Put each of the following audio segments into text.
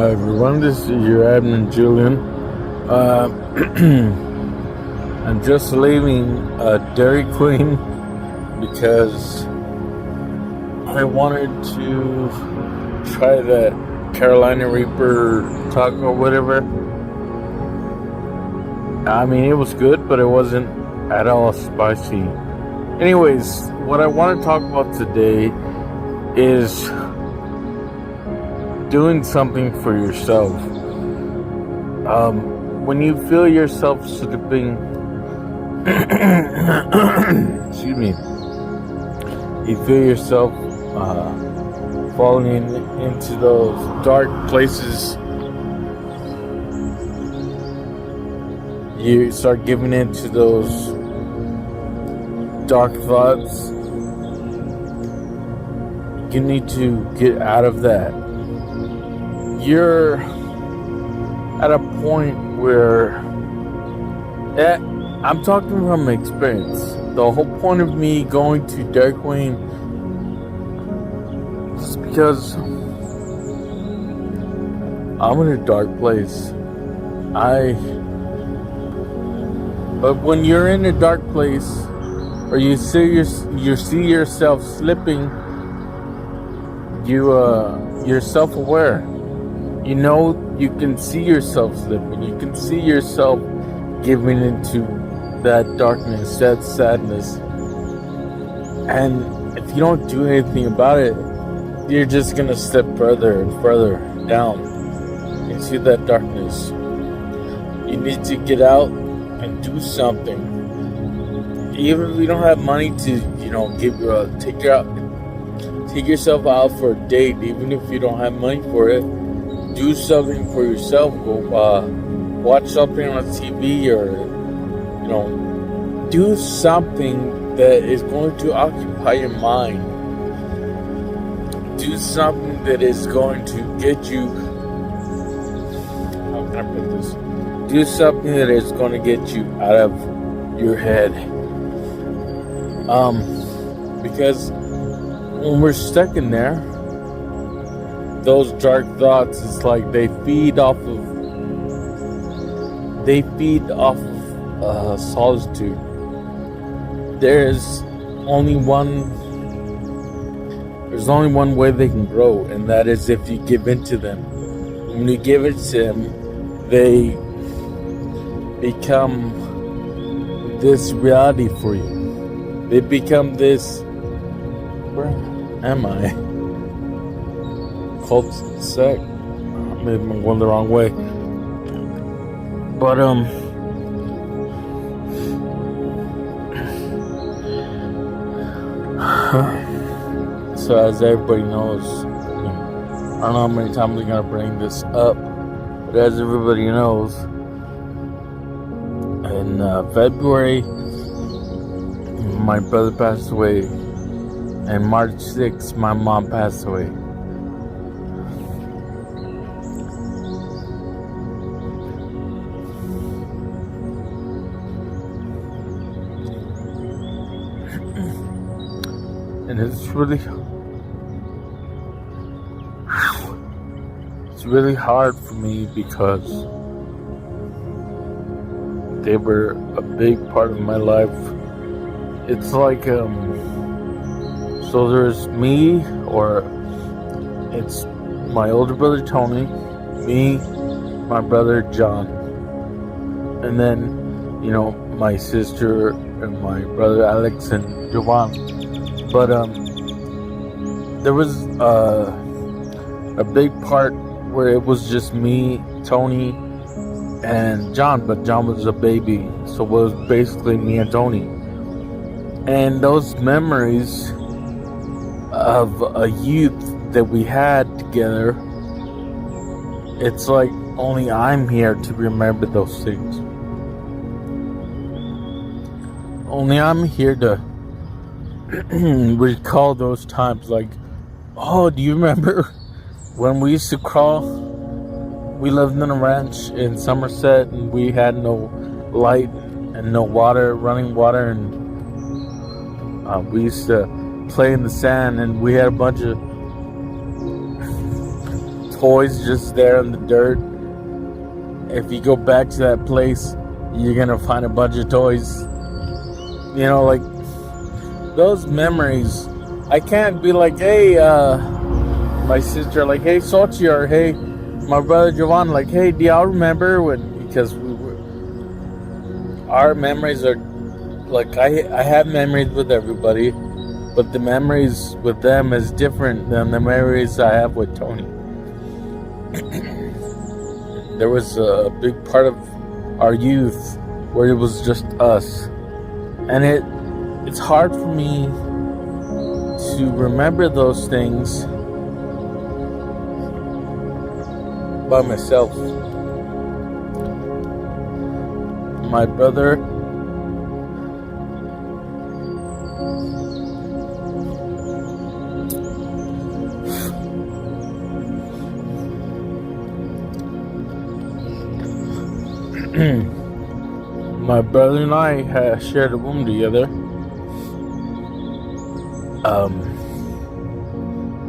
Hi everyone, this is your admin Julian. Uh, I'm just leaving Dairy Queen because I wanted to try that Carolina Reaper taco or whatever. I mean, it was good, but it wasn't at all spicy. Anyways, what I want to talk about today is doing something for yourself. When you feel yourself slipping, excuse me, you feel yourself falling into those dark places, you start giving in to those dark thoughts. You need to get out of that. You're at a point where I'm talking from experience. The whole point of me going to Dairy Queen is because I'm in a dark place. But when you're in a dark place, or you see yourself slipping, you're self-aware. You know, you can see yourself slipping. You can see yourself giving into that darkness, that sadness. And if you don't do anything about it, you're just going to step further and further down into that darkness. You need to get out and do something. Even if you don't have money to, take yourself out for a date, even if you don't have money for it. Do something for yourself. Go watch something on TV, or do something that is going to occupy your mind. Do something that is going to get you. How can I put this? Do something that is going to get you out of your head. Because when we're stuck in there, those dark thoughts, it's like they feed off of solitude. There's only one way they can grow, and that is if you give in to them. When you give it to them, they become this reality for you. They become this. Where am I? Cul-de-sac. Maybe I'm going the wrong way. But so as everybody knows, I don't know how many times I'm gonna bring this up, but as everybody knows, in February, my brother passed away, and March 6th, my mom passed away. And it's really hard for me because they were a big part of my life. It's like, so there's me, or it's my older brother Tony, me, my brother John, and then, my sister and my brother Alex and Jovan. But there was a big part where it was just me, Tony, and John. But John was a baby, so it was basically me and Tony. And those memories of a youth that we had together, it's like only I'm here to remember those things. Only I'm here to recall those times. Like, oh, do you remember when we used to crawl? We lived in a ranch in Somerset, and we had no light and no running water, and we used to play in the sand, and we had a bunch of toys just there in the dirt. If you go back to that place, you're gonna find a bunch of toys. You know, like those memories. I can't be like, hey, my sister, like, hey, Sochi, or hey, my brother Jovan, like, hey, do y'all remember when? Because our memories are like, I have memories with everybody, but the memories with them is different than the memories I have with Tony. There was a big part of our youth where it was just us, and it's hard for me to remember those things by myself. My brother, my brother and I had shared a room together.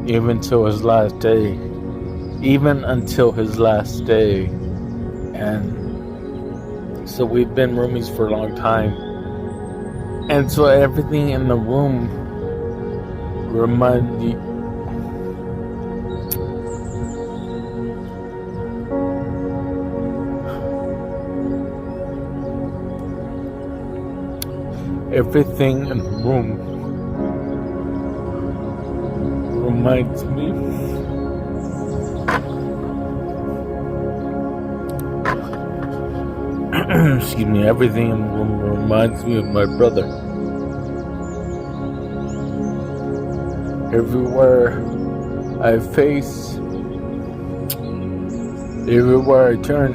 Even until his last day. And so we've been roomies for a long time. And so everything in the room reminds me. Everything in the room reminds me. Excuse me, everything in the room reminds me of my brother. Everywhere I face, everywhere I turn,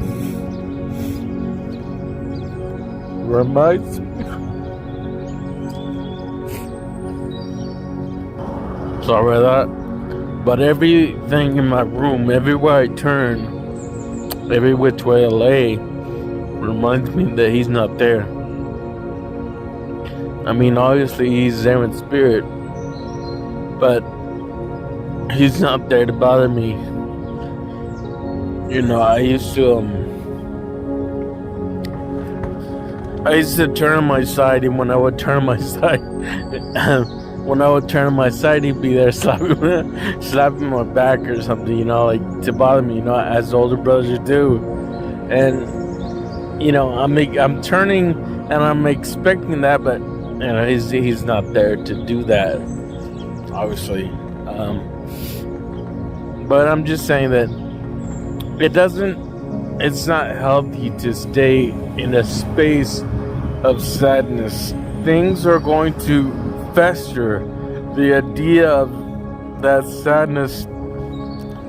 reminds me. Sorry about that. But everything in my room, everywhere I turn, every which way I lay, reminds me that he's not there. I mean, obviously he's there in spirit, but he's not there to bother me. You know, I used to turn on my side, and when I would turn on my side, he'd be there slapping my back or something, you know, like to bother me, you know, as older brothers do. And you know, I'm turning and I'm expecting that, but you know, he's not there to do that, obviously. But I'm just saying that it's not healthy to stay in a space of sadness. Things are going to fester. The idea of that sadness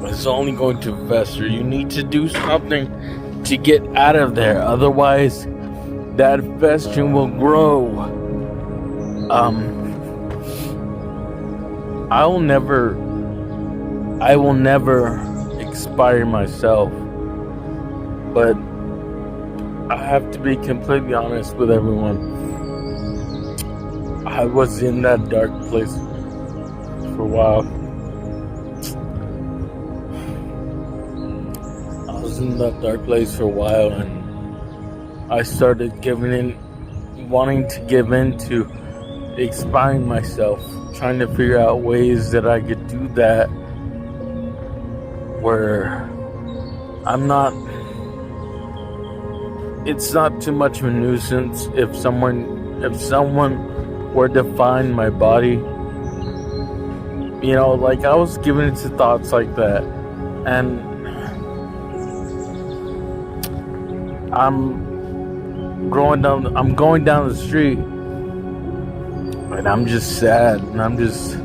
is only going to fester. You need to do something to get out of there, otherwise that festering will grow. I will never expire myself, but I have to be completely honest with everyone. I was in that dark place for a while. In that dark place for a while, and I started wanting to give in to expiring myself, trying to figure out ways that I could do that where it's not too much of a nuisance if someone were to find my body. You know, like I was giving into thoughts like that, and I'm going down the street, and I'm just sad, and I'm just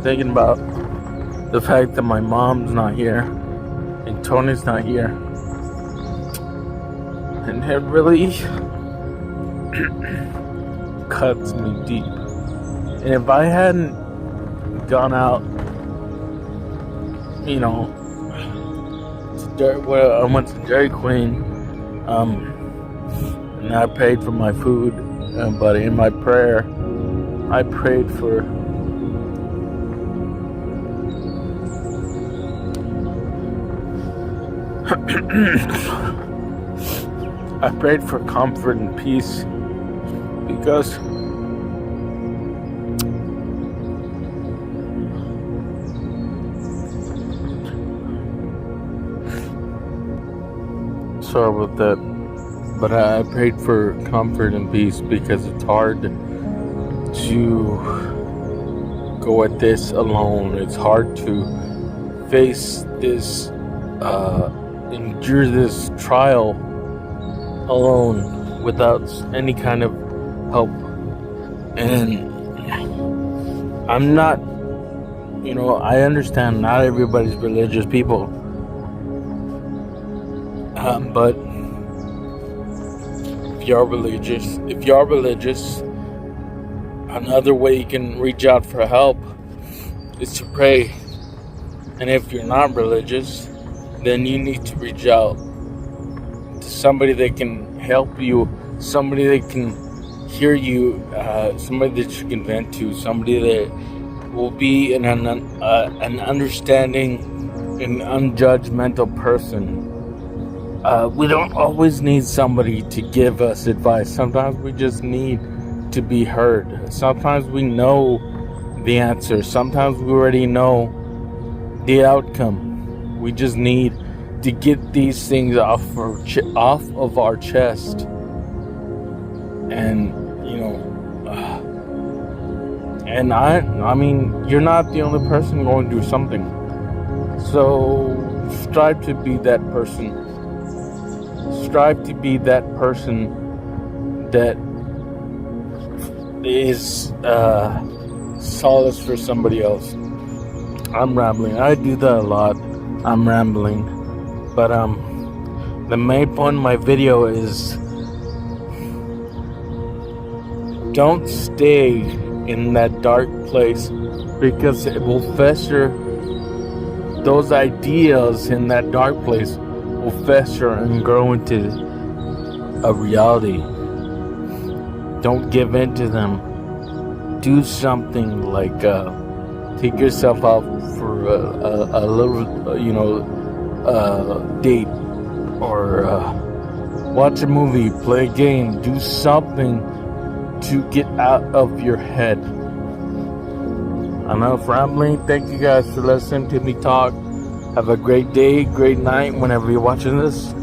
thinking about the fact that my mom's not here, and Tony's not here, and it really cuts me deep. And if I hadn't gone out, you know, I went to Dairy Queen, and I paid for my food, but in my prayer, I prayed for I prayed for comfort and peace because sorry about that, but I prayed for comfort and peace because it's hard to go at this alone. It's hard to face this, endure this trial alone without any kind of help. And I'm not, I understand not everybody's religious people, but if you are religious, another way you can reach out for help is to pray. And if you're not religious, then you need to reach out to somebody that can help you, somebody that can hear you, somebody that you can vent to, somebody that will be an understanding and unjudgmental person. We don't always need somebody to give us advice. Sometimes we just need to be heard. Sometimes we know the answer. Sometimes we already know the outcome. We just need to get these things off of our chest. And and I mean, you're not the only person going through something. So strive to be that person. Strive to be that person that is solace for somebody else. I'm rambling. I do that a lot. I'm rambling. But the main point of my video is don't stay in that dark place, because it will fester. Those ideas in that dark place will fester and grow into a reality. Don't give in to them. Do something like take yourself out for a little, date, or watch a movie, play a game, do something to get out of your head. Enough rambling. Thank you guys for listening to me talk. Have a great day, great night whenever you're watching this.